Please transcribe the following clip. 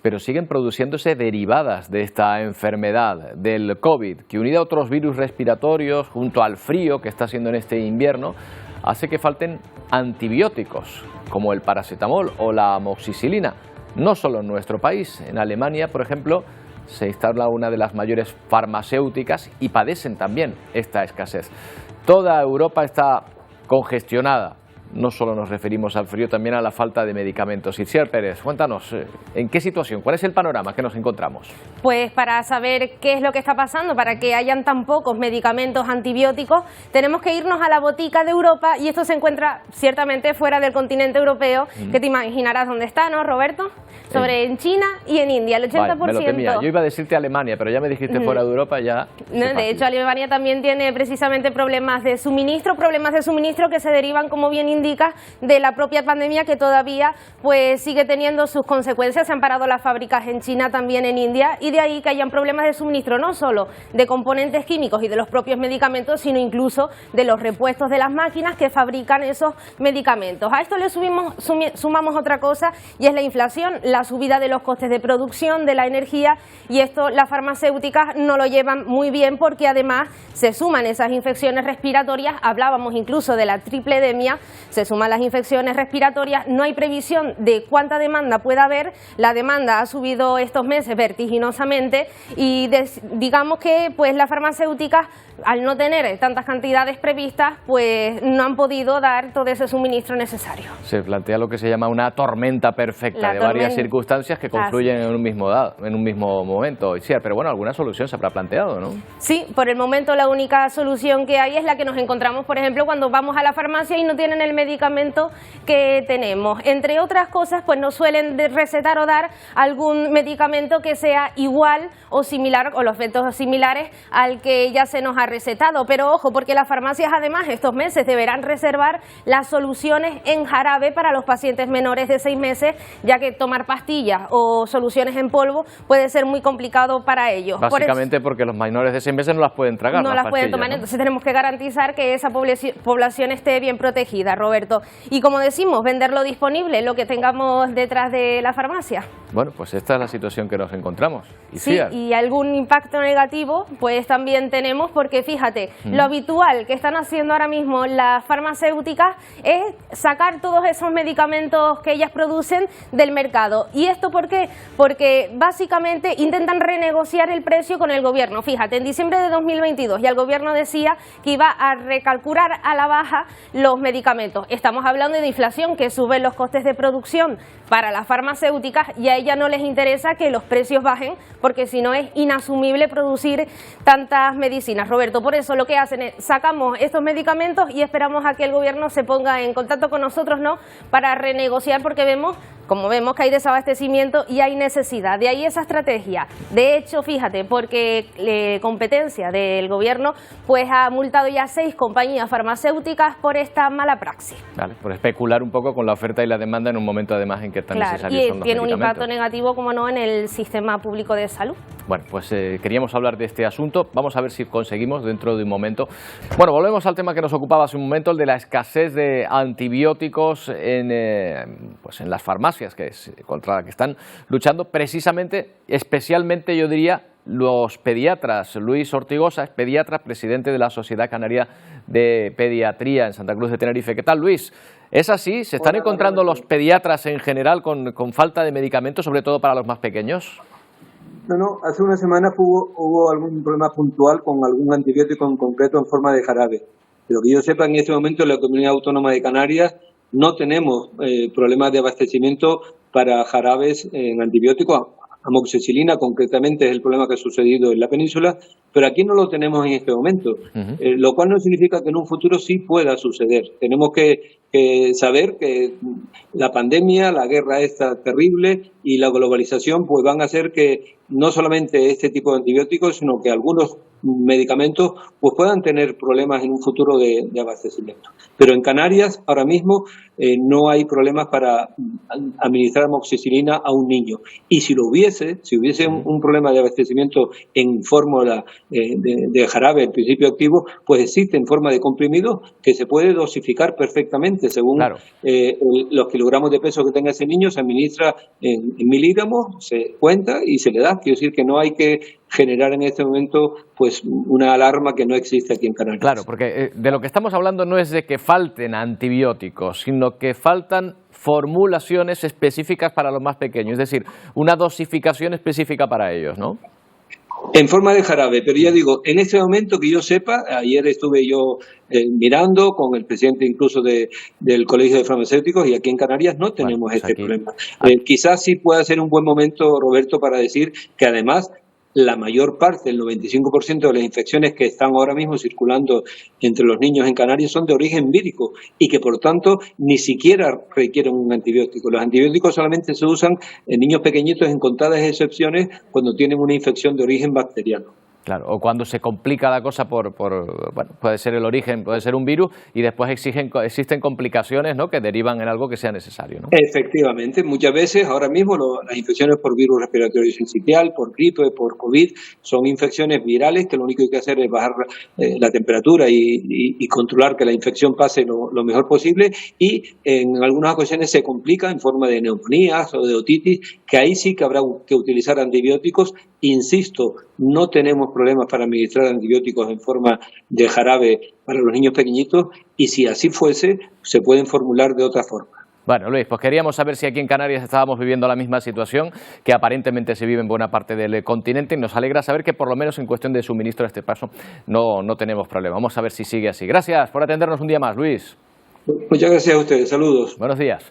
pero siguen produciéndose derivadas de esta enfermedad, del COVID, que unida a otros virus respiratorios, junto al frío que está haciendo en este invierno, hace que falten antibióticos, como el paracetamol o la amoxicilina. No solo en nuestro país, en Alemania, por ejemplo, se instala una de las mayores farmacéuticas y padecen también esta escasez. Toda Europa está congestionada. No solo nos referimos al frío, también a la falta de medicamentos. Itziar Pérez, cuéntanos, ¿en qué situación? ¿Cuál es el panorama que nos encontramos? Pues para saber qué es lo que está pasando, para que hayan tan pocos medicamentos antibióticos, tenemos que irnos a la botica de Europa, y esto se encuentra ciertamente fuera del continente europeo, que te imaginarás dónde está, ¿no, Roberto? En China y en India, el 80%. Vale, me lo temía. Yo iba a decirte Alemania, pero ya me dijiste fuera de Europa, ya... No, de hecho, Alemania también tiene precisamente problemas de suministro que se derivan, como bien indica, de la propia pandemia, que todavía pues sigue teniendo sus consecuencias. Se han parado las fábricas en China, también en India, y de ahí que hayan problemas de suministro, no solo de componentes químicos y de los propios medicamentos, sino incluso de los repuestos de las máquinas que fabrican esos medicamentos. A esto le sumamos otra cosa, y es la inflación, la subida de los costes de producción, de la energía, y esto las farmacéuticas no lo llevan muy bien, porque además se suman esas infecciones respiratorias. Hablábamos incluso de la tripledemia, se suman las infecciones respiratorias, no hay previsión de cuánta demanda pueda haber. La demanda ha subido estos meses vertiginosamente, y digamos que pues las farmacéuticas, al no tener tantas cantidades previstas, pues no han podido dar todo ese suministro necesario. Se plantea lo que se llama una tormenta perfecta, varias circunstancias que confluyen en un mismo momento. Pero bueno, alguna solución se habrá planteado, ¿no? Sí, por el momento la única solución que hay es la que nos encontramos, por ejemplo, cuando vamos a la farmacia y no tienen el medicamento que tenemos. Entre otras cosas, pues nos suelen recetar o dar algún medicamento que sea igual o similar, o los efectos similares al que ya se nos ha recetado. Pero ojo, porque las farmacias además estos meses deberán reservar las soluciones en jarabe para los pacientes menores de 6 meses, ya que tomar pastillas o soluciones en polvo puede ser muy complicado para ellos. Básicamente porque los menores de 6 meses no las pueden tragar. No las pueden tomar, ¿no? Entonces tenemos que garantizar que esa población esté bien protegida, Roberto. Y como decimos, venderlo disponible, lo que tengamos detrás de la farmacia. Bueno, pues esta es la situación que nos encontramos. Sí, y algún impacto negativo pues también tenemos, porque fíjate, lo habitual que están haciendo ahora mismo las farmacéuticas es sacar todos esos medicamentos que ellas producen del mercado. ¿Y esto por qué? Porque básicamente intentan renegociar el precio con el gobierno. Fíjate, en diciembre de 2022 ya el gobierno decía que iba a recalcular a la baja los medicamentos. Estamos hablando de inflación, que sube los costes de producción para las farmacéuticas, y a ellas no les interesa que los precios bajen, porque si no es inasumible producir tantas medicinas, Roberto. Por eso lo que hacen es sacamos estos medicamentos y esperamos a que el gobierno se ponga en contacto con nosotros, ¿no?, para renegociar, porque vemos que hay desabastecimiento y hay necesidad. De ahí esa estrategia. De hecho, fíjate, porque competencia del gobierno pues ha multado ya 6 compañías farmacéuticas por esta mala praxis. Vale, por especular un poco con la oferta y la demanda en un momento además en que tan necesarios son los medicamentos. Y tiene un impacto negativo, como no, en el sistema público de salud. Bueno, pues queríamos hablar de este asunto. Vamos a ver si conseguimos dentro de un momento. Bueno, volvemos al tema que nos ocupaba hace un momento, el de la escasez de antibióticos en las farmacias, contra la que están luchando precisamente, especialmente yo diría, los pediatras. Luis Ortigosa es pediatra, presidente de la Sociedad Canaria de Pediatría en Santa Cruz de Tenerife. ¿Qué tal, Luis? ¿Es así? ¿Se están encontrando los pediatras en general con falta de medicamentos, sobre todo para los más pequeños? No, hace una semana hubo algún problema puntual con algún antibiótico en concreto en forma de jarabe. Pero que yo sepa, en este momento en la Comunidad Autónoma de Canarias no tenemos problemas de abastecimiento para jarabes en antibióticos. Amoxicilina concretamente es el problema que ha sucedido en la península, pero aquí no lo tenemos en este momento, lo cual no significa que en un futuro sí pueda suceder. Tenemos que saber que la pandemia, la guerra esta terrible y la globalización pues van a hacer que no solamente este tipo de antibióticos, sino que algunos medicamentos pues puedan tener problemas en un futuro de abastecimiento. Pero en Canarias ahora mismo no hay problemas para administrar amoxicilina a un niño. Y si hubiese un problema de abastecimiento en fórmula de jarabe, el principio activo, pues existe en forma de comprimido que se puede dosificar perfectamente según los kilogramos de peso que tenga ese niño, se administra en miligramos, se cuenta y se le da. Quiero decir que no hay que generar en este momento pues una alarma que no existe aquí en Canarias. Claro, porque de lo que estamos hablando no es de que falten antibióticos, sino que faltan formulaciones específicas para los más pequeños, es decir, una dosificación específica para ellos, ¿no? En forma de jarabe, pero ya digo, en este momento que yo sepa, ayer estuve yo mirando con el presidente incluso del Colegio de Farmacéuticos y aquí en Canarias no tenemos problema. Quizás sí pueda ser un buen momento, Roberto, para decir que además la mayor parte, el 95% de las infecciones que están ahora mismo circulando entre los niños en Canarias son de origen vírico y que por tanto ni siquiera requieren un antibiótico. Los antibióticos solamente se usan en niños pequeñitos en contadas excepciones cuando tienen una infección de origen bacteriano. Claro, o cuando se complica la cosa bueno, puede ser el origen, puede ser un virus y después existen complicaciones, ¿no?, que derivan en algo que sea necesario, ¿no? Efectivamente, muchas veces ahora mismo las infecciones por virus respiratorio sincitial, por gripe, por COVID, son infecciones virales que lo único que hay que hacer es bajar la temperatura y controlar que la infección pase lo mejor posible, y en algunas ocasiones se complica en forma de neumonías o de otitis, que ahí sí que habrá que utilizar antibióticos. Insisto, no tenemos problemas para administrar antibióticos en forma de jarabe para los niños pequeñitos, y si así fuese, se pueden formular de otra forma. Bueno, Luis, pues queríamos saber si aquí en Canarias estábamos viviendo la misma situación que aparentemente se vive en buena parte del continente, y nos alegra saber que por lo menos en cuestión de suministro a este paso no tenemos problema. Vamos a ver si sigue así. Gracias por atendernos un día más, Luis. Muchas gracias a ustedes. Saludos. Buenos días.